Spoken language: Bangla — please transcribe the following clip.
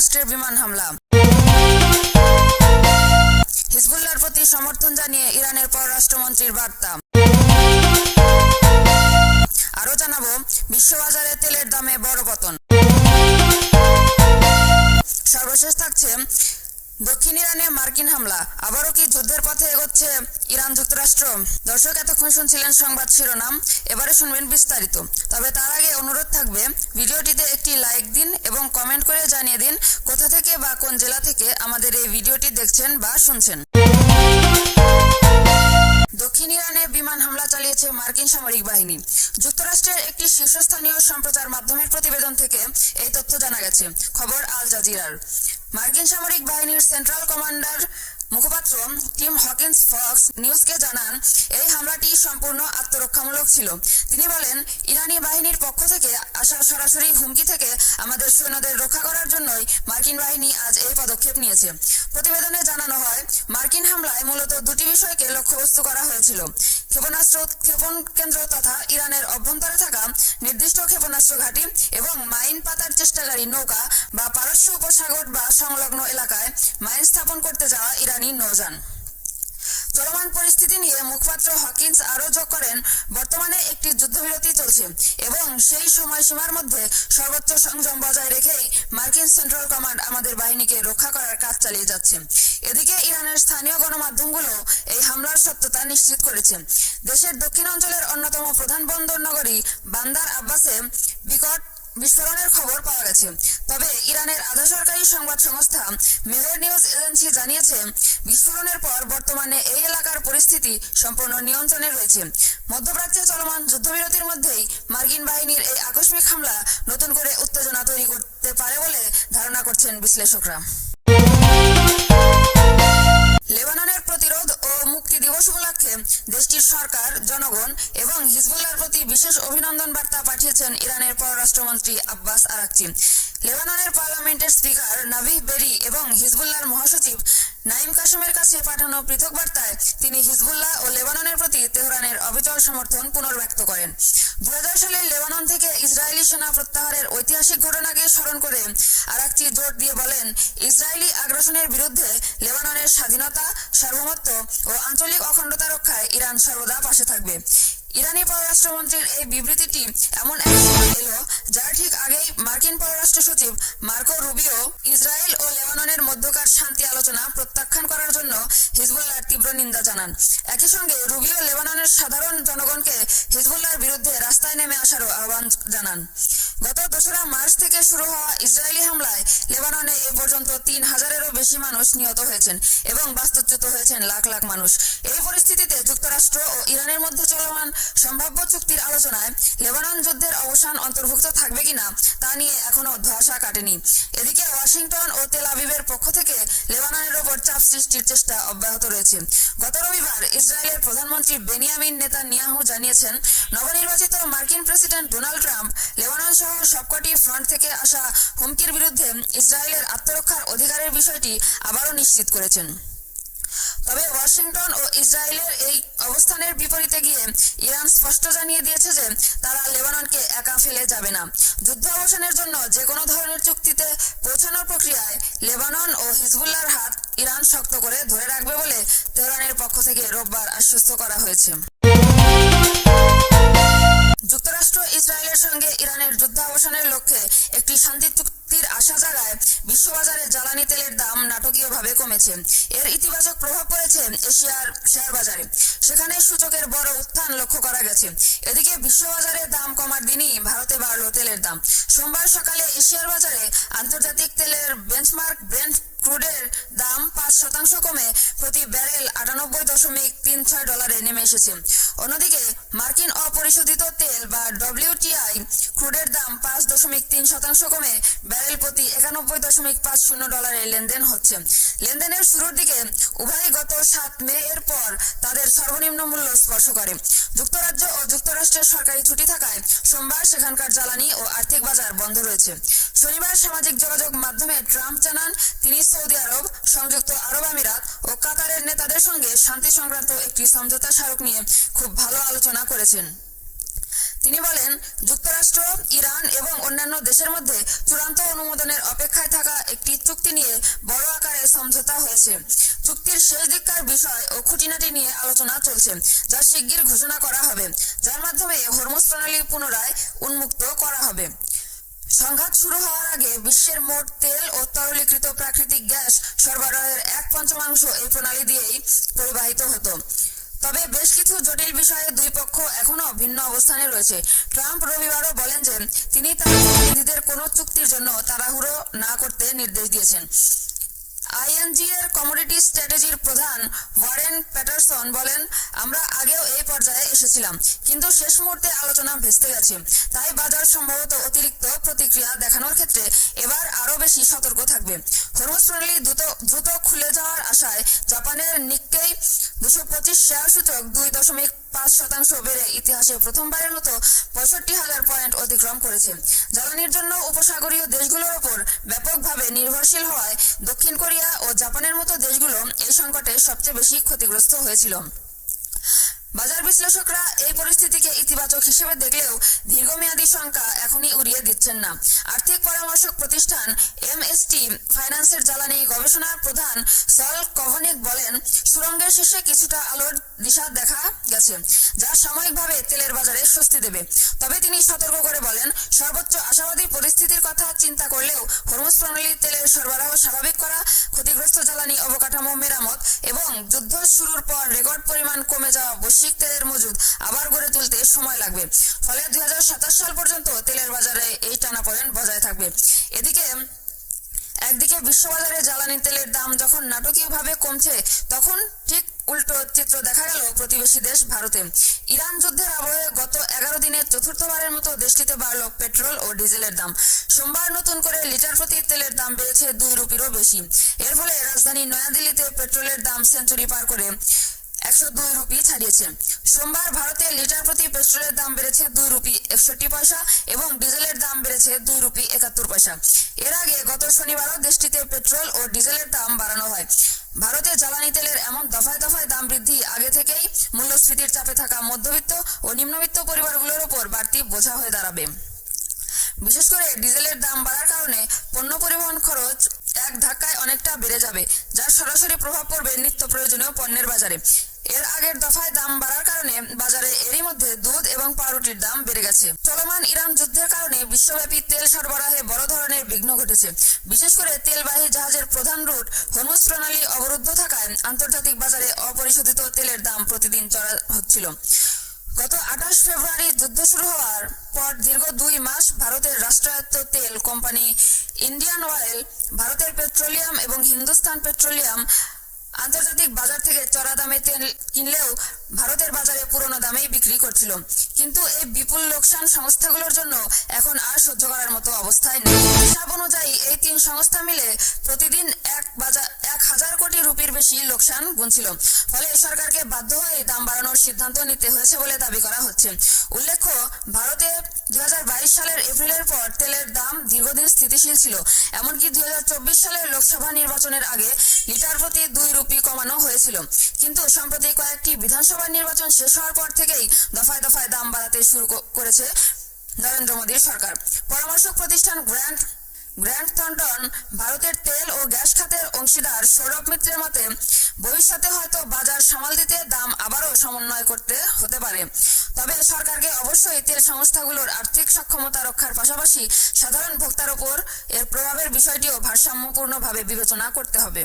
যুক্তরাষ্ট্রের বিমান হামলা। হিজবুল্লাহর প্রতি সমর্থন জানিয়ে ইরানের পররাষ্ট্রমন্ত্রীর বার্তা। আরও জানাবো, বিশ্ববাজারে তেলের দামে বড় পতন। সর্বশেষ থাকছে, দক্ষিণ ইরানে মার্কিন হামলা, আবারও কি যুদ্ধের পথে এগোচ্ছে ইরান যুক্তরাষ্ট্র? দর্শক, এতক্ষণ শুনছিলেন সংবাদ শিরোনাম, এবারে শুনবেন বিস্তারিত। তবে তার আগে অনুরোধ থাকবে, ভিডিওটিতে একটি লাইক দিন এবং কমেন্ট করে জানিয়ে দিন কোথা থেকে বা কোন জেলা থেকে আমাদের এই ভিডিওটি দেখছেন বা শুনছেন। দক্ষিণ ইরানে বিমান হামলা চালিয়েছে মার্কিন সামরিক বাহিনী। যুক্তরাষ্ট্রের একটি শীর্ষস্থানীয় সম্প্রচার মাধ্যমের প্রতিবেদন থেকে এই তথ্য জানা গেছে। খবর আল জাজিরার। মার্কিন সামরিক বাহিনীর সেন্ট্রাল কমান্ডার মুখপাত্র টিম হকিন্স ফক্স নিউজকে জানান, এই হামলাটি সম্পূর্ণ আত্মরক্ষামূলক ছিল। তিনি বলেন, ইরানি বাহিনীর পক্ষ থেকে আসা সরাসরি হুমকি থেকে আমাদের সৈন্যদের রক্ষা করার জন্যই মার্কিন বাহিনী আজ এই পদক্ষেপ নিয়েছে। প্রতিবেদনে জানানো হয়, মার্কিন হামলায় মূলত দুটি বিষয়কে লক্ষ্যবস্তু করা হয়েছিল: ক্ষেপণাস্ত্র উৎক্ষেপণ কেন্দ্র তথা ইরানের অভ্যন্তরে থাকা নির্দিষ্ট ক্ষেপণাস্ত্র ঘাঁটি এবং মাইন পাতার চেষ্টাকারী নৌকা বা পারস্য উপসাগর বা সংলগ্ন এলাকায় মাইন স্থাপন করতে যাওয়া ইরানি নৌযান। চলমান পরিস্থিতি নিয়ে মুখপাত্র হকিন্স আরও যোগ করেন, বর্তমানে একটি যুদ্ধবিরতি চলছে এবং সেই সময়সীমার মধ্যে সর্বোচ্চ সংযম বজায় রেখেই মার্কিন সেন্ট্রাল কমান্ড আমাদের বাহিনীকে রক্ষা করার কাজ চালিয়ে যাচ্ছে। এদিকে ইরানের স্থানীয় গণমাধ্যমগুলো এই হামলার সত্যতা নিশ্চিত করেছে। দেশের দক্ষিণ অঞ্চলের অন্যতম প্রধান বন্দর নগরী বান্দার আব্বাসে বিকট বিস্ফোরণের খবর পাওয়া গেছে। তবে ইরানের আধা সরকারি সংবাদ সংস্থা মেহের নিউজ এজেন্সি জানিয়েছে, বিস্ফোরণের পর বর্তমানে এই এলাকার পরিস্থিতি সম্পূর্ণ নিয়ন্ত্রণে রয়েছে। মধ্যপ্রাচ্যে চলমান যুদ্ধবিরতির মধ্যেই মার্কিন বাহিনীর এই আকস্মিক হামলা নতুন করে উত্তেজনা তৈরি করতে পারে বলে ধারণা করছেন বিশ্লেষকরা। লেবাননের প্রতিরোধ ও মুক্তি দিবস উপলক্ষে দেশটির সরকার, জনগণ এবং হিজবুল্লাহর প্রতি বিশেষ অভিনন্দন বার্তা পাঠিয়েছেন ইরানের পররাষ্ট্রমন্ত্রী আব্বাস আরাকচি। লেবাননের পার্লামেন্টের স্পিকার নাবিহ বেরি এবং হিজবুল্লাহর মহাসচিব নাইম কাসেমের কাছে পাঠানো পৃথক বার্তায় তিনি হিজবুল্লাহ ও লেবাননের প্রতি তেহরানের অবিচল সমর্থন পুনর্ব্যক্ত করেন। 2000 সালে লেবানন থেকে ইসরায়েলি সেনা প্রত্যাহারের ঐতিহাসিক ঘটনাকে স্মরণ করে আরাকচি জোর দিয়ে বলেন, ইসরায়েলি আগ্রাসনের বিরুদ্ধে লেবাননের স্বাধীনতা, সার্বভৌমত্ব ও আঞ্চলিক অখণ্ডতা রক্ষায় ইরান সর্বদা পাশে থাকবে। ইরানি পররাষ্ট্রমন্ত্রীর এই বিবৃতিটি এমন এক সময় এলো যার ঠিক আগেই মার্কিন পররাষ্ট্র সচিব মার্কো রুবিও ইসরায়েল ও লেবাননের মধ্যকার শান্তি আলোচনা প্রত্যাখ্যান করার জন্য হিজবুল্লাহর তীব্র নিন্দা জানান। একই সঙ্গে রুবিও লেবাননের সাধারণ জনগণকে হিজবুল্লাহর বিরুদ্ধে রাস্তায় নেমে আসারও আহ্বান জানান। গত 2রা মার্চ থেকে শুরু হওয়া ইসরায়েলি হামলায় লেবাননে এ পর্যন্ত 3000-এরও বেশি মানুষ নিহত হয়েছেন এবং বাস্তুচ্যুত হয়েছেন লাখ লাখ মানুষ। এই পরিস্থিতিতে যুক্তরাষ্ট্র ও ইরানের মধ্যে চলমান সম্ভাব্য চুক্তির আলোচনায় লেবানন যুদ্ধের অবসান অন্তর্ভুক্ত থাকবে কিনা তা নিয়ে এখনো ধোঁয়াশা কাটেনি। এদিকে ওয়াশিংটন ও তেল আবিবের পক্ষ থেকে লেবাননের ওপর চাপ সৃষ্টির চেষ্টা অব্যাহত রয়েছে। গত রবিবার ইসরায়েলের প্রধানমন্ত্রী বেনিয়ামিন নেতানিয়াহু জানিয়েছেন, নবনির্বাচিত মার্কিন প্রেসিডেন্ট ডোনাল্ড ট্রাম্প লেবানন সহ সবকটি ফ্রন্ট থেকে আসা হুমকির বিরুদ্ধে ইসরায়েলের আত্মরক্ষার অধিকারের বিষয়টি আবারও নিশ্চিত করেছেন। তবে ওয়াশিংটন ও ইসরায়েলের এই অবস্থানের বিপরীতে গিয়ে ইরান স্পষ্ট জানিয়ে দিয়েছে যে তারা লেবাননকে একা ফেলে যাবে না। যুদ্ধ অবসানের জন্য যে কোনো ধরনের চুক্তিতে পৌঁছানোর প্রক্রিয়ায় লেবানন ও হিজবুল্লাহর হাত ইরান শক্ত করে ধরে রাখবে বলে তেহরানের পক্ষ থেকে রোববার আশ্বস্ত করা হয়েছে। যুক্তরাষ্ট্র ইসরায়েলের সঙ্গে ইরানের যুদ্ধাবসানের লক্ষ্যে একটি শান্তি চুক্তির আশা জাগায় বিশ্ববাজারে জ্বালানি তেলের দাম নাটকীয়ভাবে কমেছে। এর ইতিবাচক প্রভাব পড়েছে এশিয়ার শেয়ার বাজারে, সেখানে সূচকের বড় উত্থান লক্ষ্য করা গেছে। এদিকে বিশ্ববাজারে দাম কমার দিনই ভারতে বাড়ল তেলের দাম। সোমবার সকালে এশিয়ার বাজারে আন্তর্জাতিক তেলের বেঞ্চমার্ক ব্রেন্ট ক্রুডের দাম 5% কমে প্রতি ব্যারেল $98.36 নেমে এসেছে। অন্যদিকে মার্কিন অপরিশোধিত তেল বা WTI ক্রুডের দাম 5.3% কমে ব্যারেল প্রতি $91.50 লেনদেন হচ্ছে। লেনদেনের শুরুর দিকে উভয়ই গত 7 মে এর পর তাদের সর্বনিম্ন মূল্য স্পর্শ করে। যুক্তরাজ্য ও যুক্তরাষ্ট্রের সরকারি ছুটি থাকায় সোমবার সেখানকার জ্বালানি ও আর্থিক বাজার বন্ধ রয়েছে। শনিবার সামাজিক যোগাযোগ মাধ্যমে ট্রাম্প জানান, তিনি সৌদি আরব, সংযুক্ত আরব আমিরাত ও কাতারের নেতাদের সঙ্গে শান্তি সংক্রান্ত একটি সমঝোতা স্মারক নিয়ে খুব ভালো আলোচনা করেছেন। তিনি বলেন, যুক্তরাষ্ট্র, ইরান এবং অন্যান্য দেশের মধ্যে চূড়ান্ত অনুমোদনের অপেক্ষায় থাকা একটি চুক্তি নিয়ে বড় আকারে সমঝোতা হয়েছে। চুক্তির শেষ দিককার বিষয় ও খুঁটিনাটি নিয়ে আলোচনা চলছে, যা শিগগির ঘোষণা করা হবে, যার মাধ্যমে হরমুজ প্রণালী পুনরায় উন্মুক্ত করা হবে। সংঘাত শুরু হওয়ার আগে বিশ্বের মোট তেল ও তরলীকৃত প্রাকৃতিক গ্যাস সরবরাহের 1/5 এই প্রণালী দিয়েই পরিবাহিত হতো। তবে বেশ কিছু জটিল বিষয়ে দুই পক্ষ এখনো ভিন্ন অবস্থানে রয়েছে। ট্রাম্প রবিবারও বলেন যে তিনি তার প্রতিনিধিদের কোনো চুক্তির জন্য তাড়াহুড়ো না করতে নির্দেশ দিয়েছেন। আইএনজি এর কমোডিটি স্ট্র্যাটেজির প্রধান ওয়ারেন প্যাটারসন বলেন, আমরা আগেও এই পর্যায়ে এসেছিলাম, কিন্তু শেষ মুহূর্তে আলোচনা ভেস্তে গেছে। তাই বাজার সম্ভবত অতিরিক্ত প্রতিক্রিয়া দেখানোর ক্ষেত্রে এবার আরো বেশি সতর্ক থাকবে। হরমুজ প্রণালী দ্রুত খুলে যাওয়ার আশায় জাপানের নিক্কেই 225 শেয়ার সূচক 2.5% বেড়ে ইতিহাসে প্রথমবারের মতো 65,000 পয়েন্ট অতিক্রম করেছে। জ্বালানির জন্য উপসাগরীয় দেশগুলোর ওপর ব্যাপকভাবে নির্ভরশীল হওয়ায় দক্ষিণ কোরিয়া ও জাপানের মতো দেশগুলো এই সংকটে সবচেয়ে বেশি ক্ষতিগ্রস্ত হয়েছিল। বাজার বিশ্লেষকরা এই পরিস্থিতিকে ইতিবাচক হিসেবে দেখলেও দীর্ঘমেয়াদী শঙ্কা এখনই উড়িয়ে দিচ্ছেন না। আর্থিক পরামর্শক প্রতিষ্ঠান এমএসটি ফাইন্যান্সের জ্বালানি গবেষণার প্রধান সল কভনিক বলেন, সুড়ঙ্গের শেষে কিছুটা আলোর দিশা দেখা গেছে, যা সাময়িকভাবে তেলের বাজারে স্বস্তি দেবে। তবে তিনি সতর্ক করে বলেন, সর্বোচ্চ আশাবাদী পরিস্থিতির কথা চিন্তা করলেও হরমুজ প্রণালী তেলের সরবরাহ স্বাভাবিক করা, ক্ষতিগ্রস্ত জ্বালানি অবকাঠামো মেরামত এবং যুদ্ধ শুরুর পর রেকর্ড পরিমাণ কমে যাওয়া বৈশ্বিক তেলের মজুদ আবার গড়ে তুলতে সময় লাগবে। ফলে 2027 সাল পর্যন্ত তেলের বাজারে এই টানাপোড়েন বজায় থাকবে। একদিকে বিশ্ববাজারে জ্বালানি তেলের দাম যখন নাটকীয়ভাবে কমছে, তখন ঠিক উল্টো চিত্র দেখা গেল প্রতিবেশী দেশ ভারতে। ইরান যুদ্ধের আবহে গত 11 দিনে চতুর্থবারের মতো দেশটিতে বাড়ল পেট্রোল ও ডিজেলের দাম। সোমবার নতুন করে লিটার প্রতি তেলের দাম বেড়েছে 2 রুপিরও বেশি। এর ফলে রাজধানী নয়াদিল্লিতে পেট্রোলের দাম সেঞ্চুরি পার করে 102 রুপি ছাড়িয়েছে। সোমবার ভারতে লিটার প্রতি পেট্রোলের দাম বেড়েছে 2 রুপি 61 পয়সা এবং ডিজেলের দাম বেড়েছে 2 রুপি 71 পয়সা। এর আগে গত শনিবারও দেশটিতে পেট্রোল ও ডিজেলের দাম বাড়ানো হয়। ভারতে জ্বালানি তেলের এমন দফায় দফায় দাম বৃদ্ধি আগে থেকেই মূল্যস্ফীতির চাপে থাকা মধ্যবিত্ত ও নিম্নবিত্ত পরিবারগুলোর উপর বাড়তি বোঝা হয়ে দাঁড়াবে। বিশেষ করে ডিজেলের দাম বাড়ার কারণে পণ্য পরিবহন খরচ এক ধাক্কায় অনেকটা বেড়ে যাবে, যার সরাসরি প্রভাব পড়বে নিত্য প্রয়োজনীয় পণ্যের বাজারে। এর আগের দফায় দাম বাড়ার কারণে বাজারে এরই মধ্যে দুধ এবং পাউরুটির দাম বেড়ে গেছে। চলমান ইরান যুদ্ধের কারণে বিশ্বব্যাপী তেল সরবরাহে বড় ধরনের বিঘ্ন ঘটেছে। বিশেষ করে তেলবাহী জাহাজের প্রধান রুট হরমুজ প্রণালী অবরুদ্ধ থাকায় আন্তর্জাতিক বাজারে অপরিশোধিত তেলের দাম প্রতিদিন চড়া হচ্ছিল। গত 28 ফেব্রুয়ারি যুদ্ধ শুরু হওয়ার পর দীর্ঘ 2 মাস ভারতের রাষ্ট্রায়ত্ত তেল কোম্পানি ইন্ডিয়ান অয়েল, ভারতের পেট্রোলিয়াম এবং হিন্দুস্তান পেট্রোলিয়াম আন্তর্জাতিক বাজার থেকে চড়া দামে তেল কিনলেও ভারতের বাজারে পুরনো দামেই বিক্রি করছিল। কিন্তু এই বিপুল লোকসান সংস্থাগুলোর জন্য এখন আর সহ্য করার মতো অবস্থায় নেই। হিসাব অনুযায়ী এই 3 সংস্থা মিলে প্রতিদিন 1,000 কোটি রুপির বেশি লোকসান গুনছিল। ফলে সরকারকে বাধ্য হয়ে দাম বাড়ানোর সিদ্ধান্ত নিতে হয়েছে বলে দাবি করা হচ্ছে। উল্লেখ্য, ভারতে 2022 সালের এপ্রিলের পর তেলের দাম দীর্ঘদিন স্থিতিশীল ছিল। এমনকি 2024 সালের লোকসভা নির্বাচনের আগে লিটার প্রতি 2 রুপি কমানো হয়েছিল। কিন্তু সম্প্রতি কয়েকটি বিধানসভা নির্বাচন শেষ হওয়ার পর থেকেই দফায় দফায় দাম বাড়াতে শুরু করেছে নরেন্দ্র মোদীর সরকার। পরামর্শক প্রতিষ্ঠান গ্র্যান্ড থর্নটন ভারতের তেল ও গ্যাস খাতের অংশীদার সৌরভ মিত্রের মতে, ভবিষ্যতে হয়তো বাজার সামাল দিতে দাম আবারও সমন্বয় করতে হতে পারে। তবে সরকারকে অবশ্যই তেল সংস্থাগুলোর আর্থিক সক্ষমতা রক্ষার পাশাপাশি সাধারণ ভোক্তার ওপর এর প্রভাবের বিষয়টিও ভারসাম্যপূর্ণভাবে বিবেচনা করতে হবে।